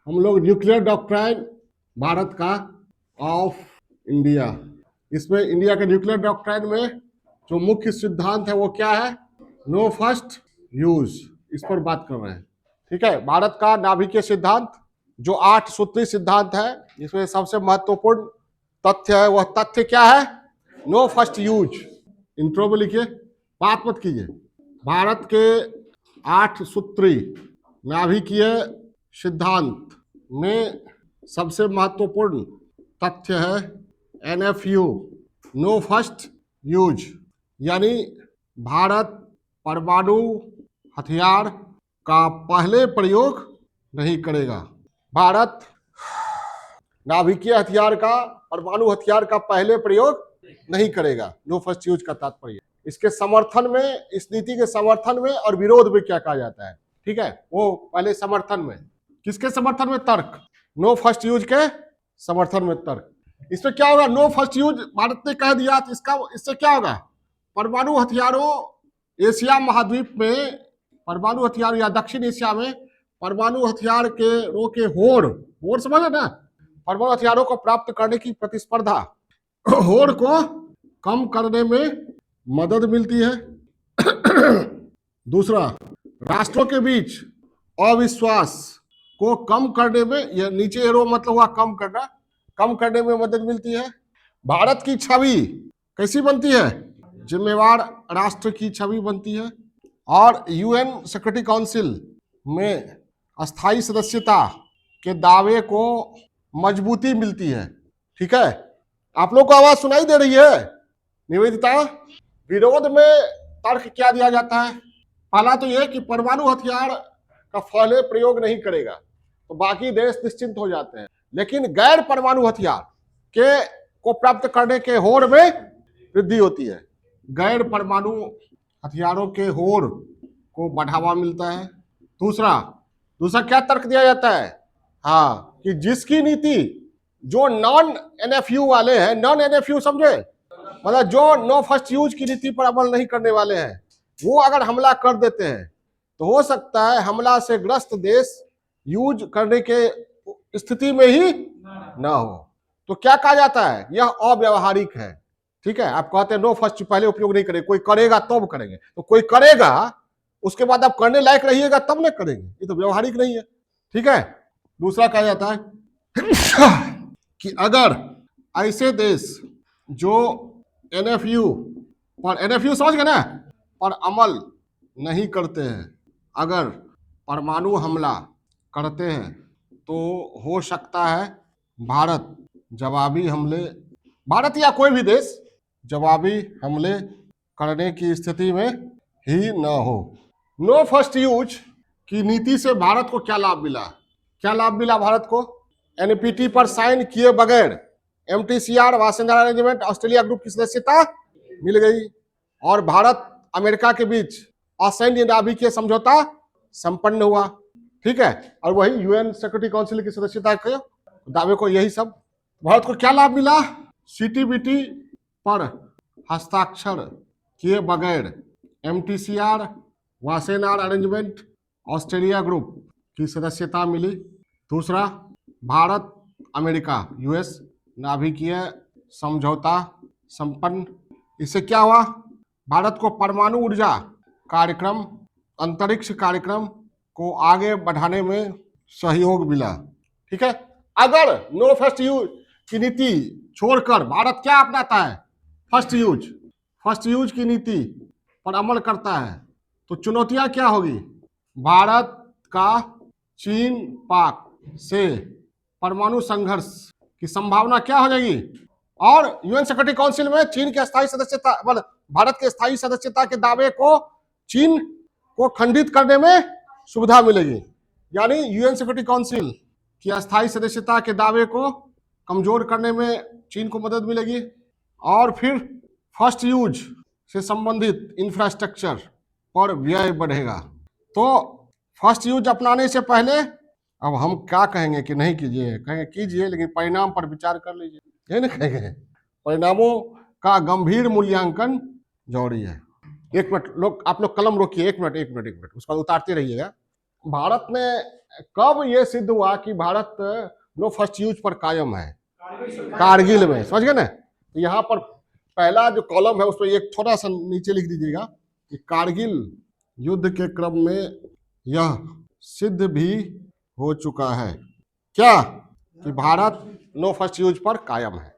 हम लोग nuclear doctrine Bharat का ऑफ इंडिया, इसमें इंडिया के न्यूक्लियर डॉक्ट्राइन में जो मुख्य सिद्धांत है वो क्या है? No first use. इस पर बात कर रहे हैं। ठीक है, भारत का नाभिकीय सिद्धांत जो 8 सूत्री सिद्धांत है, इसमें सबसे महत्वपूर्ण तथ्य है, वह तथ्य क्या है? No first use. इंट्रो में लिखिए, बात मत कीजिए। भारत के 8 सूत्री नाभिकीय सिद्धांत में सबसे महत्वपूर्ण तथ्य है NFU, नो फर्स्ट यूज, यानी भारत परमाणु हथियार का पहले प्रयोग नहीं करेगा। भारत नाभिकीय हथियार का, परमाणु हथियार का पहले प्रयोग नहीं करेगा। नो फर्स्ट यूज का तात्पर्य इसके समर्थन में, इस नीति के समर्थन में और विरोध में क्या कहा जाता है? ठीक है, वो पहले समर्थन में, किसके समर्थन में? तर्क। नो फर्स्ट यूज के समर्थन में तर्क। इसमें क्या होगा? नो फर्स्ट यूज भारत ने कह दिया तो इससे क्या होगा? परमाणु हथियारों, एशिया महाद्वीप में परमाणु हथियार या दक्षिण एशिया में परमाणु हथियार के रोके होड़ समझे ना, परमाणु हथियारों को प्राप्त करने की प्रतिस्पर्धा, होड़ को कम करने में मदद मिलती है। दूसरा, राष्ट्रों के बीच अविश्वास को कम करने में, यह नीचे एरो मतलब हुआ कम करना, कम करने में मदद मिलती है। भारत की छवि कैसी बनती है? जिम्मेवार राष्ट्र की छवि बनती है। और UN सिक्योरिटी काउंसिल में अस्थायी सदस्यता के दावे को मजबूती मिलती है। ठीक है, आप लोग को आवाज सुनाई दे रही है? निवेदिता, विरोध में तर्क क्या दिया जाता है? पहला तो यह कि परमाणु हथियार का पहले प्रयोग नहीं करेगा, तो बाकी देश निश्चिंत हो जाते हैं। लेकिन गैर परमाणु हथियार के को प्राप्त करने के होड़ में वृद्धि होती है। गैर परमाणु हथियारों के होड़ को बढ़ावा मिलता है। दूसरा क्या तर्क दिया जाता है? हाँ, कि जिसकी नीति, जो नॉन NFU वाले हैं, नॉन NFU समझे, मतलब जो नो फर्स्ट यूज की नीति पर अमल नहीं करने वाले हैं, वो अगर हमला कर देते हैं तो हो सकता है हमला से ग्रस्त देश यूज करने के स्थिति में ही ना हो। तो क्या कहा जाता है? यह अव्यावहारिक है। ठीक है, आप कहते हैं नो फर्स्ट पहले उपयोग नहीं करेंगे, कोई करेगा तब करेंगे, तो कोई करेगा उसके बाद आप करने लायक रहिएगा तब न करेंगे, ये तो व्यवहारिक नहीं है। ठीक है, दूसरा कहा जाता है कि अगर ऐसे देश जो NFU समझ गए ना, पर अमल नहीं करते हैं, अगर परमाणु हमला करते हैं तो हो सकता है भारत या कोई भी देश जवाबी हमले करने की स्थिति में ही न हो। नो फर्स्ट यूज की नीति से भारत को क्या लाभ मिला? भारत को? NPT पर साइन किए बगैर MTCR, Wassenaar arrangement, Australia group की सदस्यता मिल गई, और भारत अमेरिका के बीच असैन्य नाभिकीय समझौता संपन्न हुआ। ठीक है, और वही UN सिक्योरिटी काउंसिल की सदस्यता के दावे को, यही सब भारत को क्या लाभ मिला? CTBT पर हस्ताक्षर किए बगैर MTCR, Wassenaar arrangement, Australia group की सदस्यता मिली। दूसरा, भारत अमेरिका US नाभिकीय समझौता संपन्न। इससे क्या हुआ? भारत को परमाणु ऊर्जा कार्यक्रम, अंतरिक्ष कार्यक्रम को आगे बढ़ाने में सहयोग मिला। ठीक है, अगर नो फर्स्ट यूज की नीति छोड़कर भारत क्या अपनाता है? फर्स्ट यूज की नीति पर अमल करता है, तो चुनौतियां क्या होगी? भारत का चीन पाक से परमाणु संघर्ष की संभावना क्या हो जाएगी? और UN सिक्योरिटी काउंसिल में चीन के स्थायी सदस्यता, भारत के स्थायी सदस्यता के दावे को चीन को खंडित करने में सुविधा मिलेगी। यानी UN सिक्योरिटी काउंसिल की अस्थायी सदस्यता के दावे को कमजोर करने में चीन को मदद मिलेगी। और फिर फर्स्ट यूज से संबंधित इंफ्रास्ट्रक्चर पर व्यय बढ़ेगा। तो फर्स्ट यूज अपनाने से पहले अब हम क्या कहेंगे कि नहीं कीजिए, कहेंगे कीजिए, लेकिन परिणाम पर विचार कर लीजिए, ये नहीं कहेंगे। परिणामों का गंभीर मूल्यांकन जरूरी है। एक मिनट, आप लोग कलम रोकिए, एक मिनट, उसको उतारते रहिएगा। भारत ने कब ये सिद्ध हुआ कि भारत नो फर्स्ट यूज पर कायम है? कारगिल में, समझ गए ना? तो यहाँ पर पहला जो कॉलम है उस पर एक छोटा सा नीचे लिख दीजिएगा कि कारगिल युद्ध के क्रम में यह सिद्ध भी हो चुका है क्या कि भारत नो फर्स्ट यूज पर कायम है।